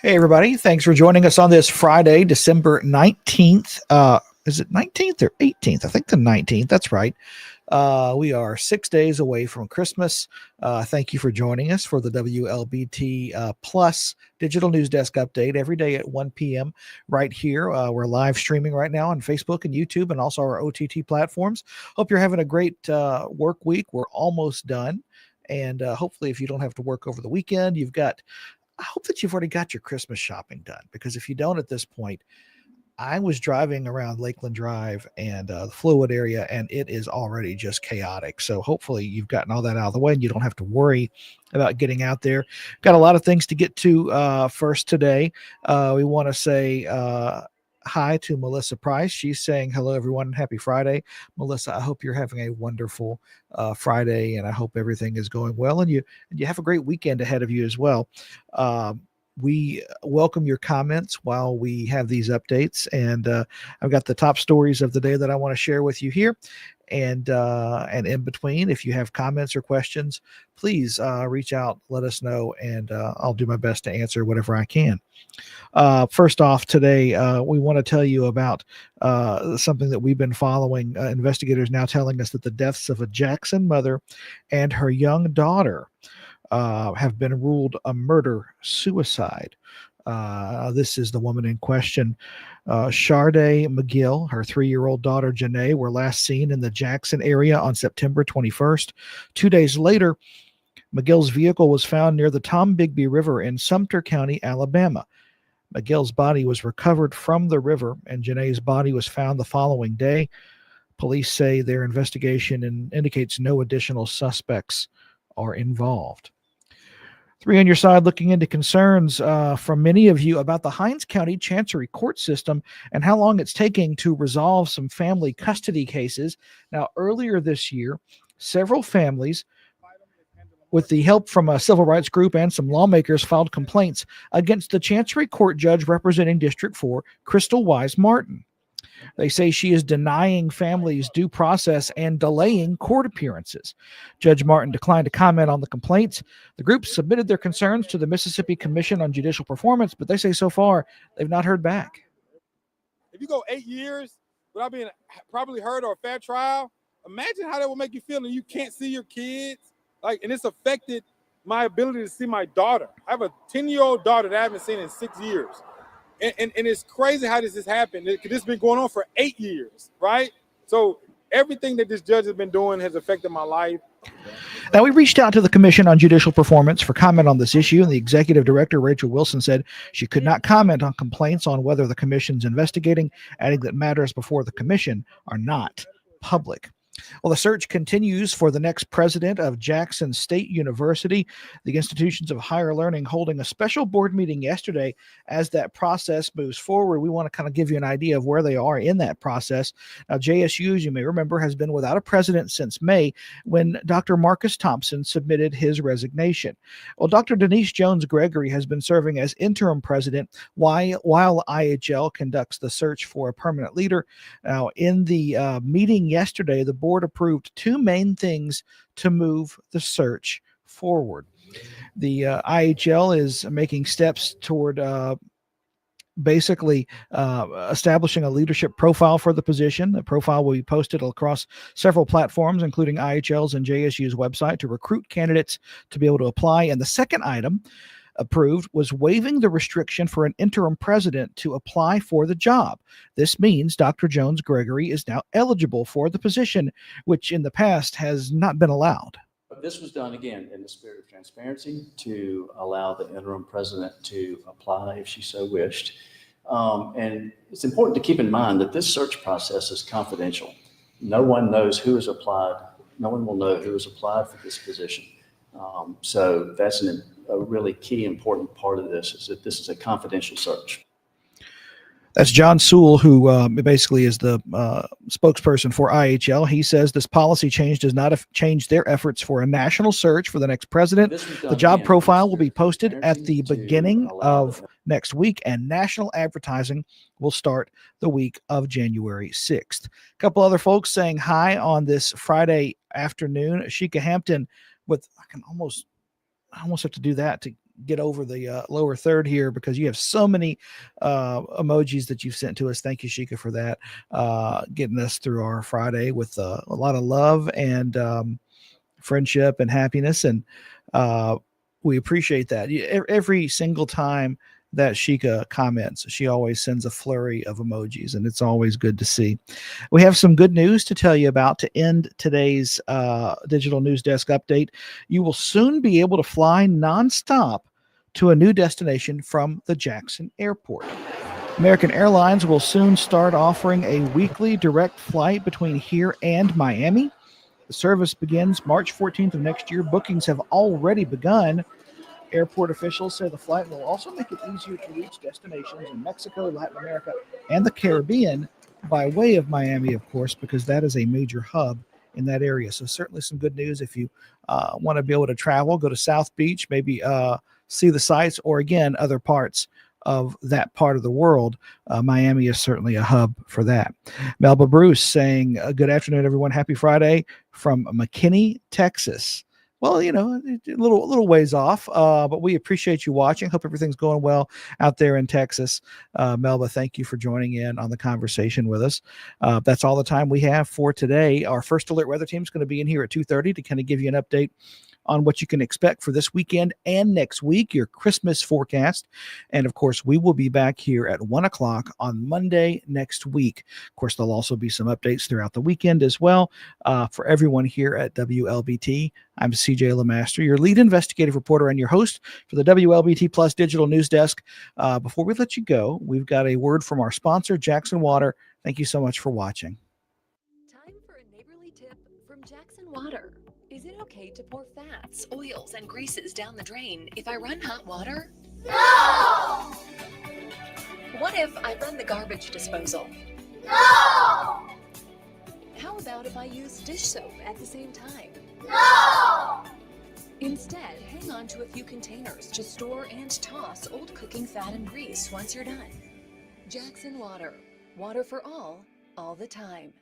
Hey, everybody. Thanks for joining us on this Friday, December 19th. Is it 19th or 18th? I think the 19th. That's right. We are 6 days away from Christmas. Thank you for joining us for the WLBT Plus Digital News Desk update every day at 1 p.m. right here. We're live streaming right now on Facebook and YouTube and also our OTT platforms. Hope you're having a great work week. We're almost done. And hopefully, if you don't have to work over the weekend, I hope that you've already got your Christmas shopping done, because if you don't at this point, I was driving around Lakeland Drive and the Fluid area, and it is already just chaotic. So hopefully you've gotten all that out of the way and you don't have to worry about getting out there. Got a lot of things to get to first today. We want to say hi to Melissa Price. She's saying hello, everyone, and happy Friday. Melissa, I hope you're having a wonderful Friday, and I hope everything is going well, and you have a great weekend ahead of you as well. We welcome your comments while we have these updates, and I've got the top stories of the day that I want to share with you here. And in between, if you have comments or questions, please reach out, let us know, and I'll do my best to answer whatever I can. First off, today, we want to tell you about something that we've been following. Investigators now telling us that the deaths of a Jackson mother and her young daughter have been ruled a murder-suicide. This is the woman in question. Sharday McGill, her 3-year-old daughter Janae, were last seen in the Jackson area on September 21st. 2 days later, McGill's vehicle was found near the Tombigbee River in Sumter County, Alabama. McGill's body was recovered from the river, and Janae's body was found the following day. Police say their investigation indicates no additional suspects are involved. 3 on your side, looking into concerns from many of you about the Hinds County Chancery Court system and how long it's taking to resolve some family custody cases. Now, earlier this year, several families, with the help from a civil rights group and some lawmakers, filed complaints against the Chancery Court judge representing District 4, Crystal Wise Martin. They say she is denying families due process and delaying court appearances. Judge Martin declined to comment on the complaints. The group submitted their concerns to the Mississippi Commission on Judicial Performance, but they say so far they've not heard back. If you go 8 years without being properly heard or a fair trial, imagine how that will make you feel, and you can't see your kids. And it's affected my ability to see my daughter. I have a 10-year-old daughter that I haven't seen in 6 years. And it's crazy how this has happened. This has been going on for 8 years, right? So everything that this judge has been doing has affected my life. Now, we reached out to the Commission on Judicial Performance for comment on this issue, and the executive director, Rachel Wilson, said she could not comment on complaints on whether the commission's investigating, adding that matters before the commission are not public. Well, the search continues for the next president of Jackson State University. The institutions of higher learning holding a special board meeting yesterday as that process moves forward. We want to kind of give you an idea of where they are in that process. Now, JSU, as you may remember, has been without a president since May when Dr. Marcus Thompson submitted his resignation. Well, Dr. Denise Jones Gregory has been serving as interim president while IHL conducts the search for a permanent leader. Now, in the meeting yesterday, the board approved two main things to move the search forward. The IHL is making steps toward basically establishing a leadership profile for the position. The profile will be posted across several platforms, including IHL's and JSU's website, to recruit candidates to be able to apply. And the second item approved was waiving the restriction for an interim president to apply for the job. This means Dr. Jones Gregory is now eligible for the position, which in the past has not been allowed. But this was done again in the spirit of transparency to allow the interim president to apply if she so wished. And it's important to keep in mind that this search process is confidential. No one knows who has applied. No one will know who has applied for this position. So that's a really key important part of this, is that this is a confidential search. That's John Sewell, who basically is the spokesperson for IHL. He says this policy change does not change their efforts for a national search for the next president. The job profile will be posted at the beginning of next week, and national advertising will start the week of January 6th. A couple other folks saying hi on this Friday afternoon. Ashika Hampton with, I almost have to do that to get over the lower third here, because you have so many emojis that you've sent to us. Thank you, Shika, for that. Getting us through our Friday with a lot of love and friendship and happiness. And we appreciate that. Every single time that Shika comments, she always sends a flurry of emojis, and it's always good to see. We have some good news to tell you about to end today's digital news desk update. You will soon be able to fly nonstop to a new destination from the Jackson Airport. American Airlines will soon start offering a weekly direct flight between here and Miami. The service begins March 14th of next year. Bookings have already begun. Airport officials say the flight will also make it easier to reach destinations in Mexico, Latin America, and the Caribbean by way of Miami, of course, because that is a major hub in that area. So certainly some good news if you want to be able to travel, go to South Beach, maybe see the sights, or again, other parts of that part of the world. Miami is certainly a hub for that. Melba Bruce saying, good afternoon, everyone. Happy Friday from McKinney, Texas. Well, a little ways off, but we appreciate you watching. Hope everything's going well out there in Texas. Melba, thank you for joining in on the conversation with us. That's all the time we have for today. Our First Alert Weather Team is going to be in here at 2:30 to kind of give you an update on what you can expect for this weekend and next week, your Christmas forecast. And of course, we will be back here at 1 o'clock on Monday next week. Of course, there'll also be some updates throughout the weekend as well. For everyone here at WLBT, I'm CJ LeMaster, your lead investigative reporter and your host for the WLBT Plus Digital News Desk. Before we let you go, we've got a word from our sponsor, Jackson Water. Thank you so much for watching. Time for a neighborly tip from Jackson Water. Is it okay to pour fats, oils, and greases down the drain if I run hot water? No! What if I run the garbage disposal? No! How about if I use dish soap at the same time? No! Instead, hang on to a few containers to store and toss old cooking fat and grease once you're done. Jackson Water. Water for all the time.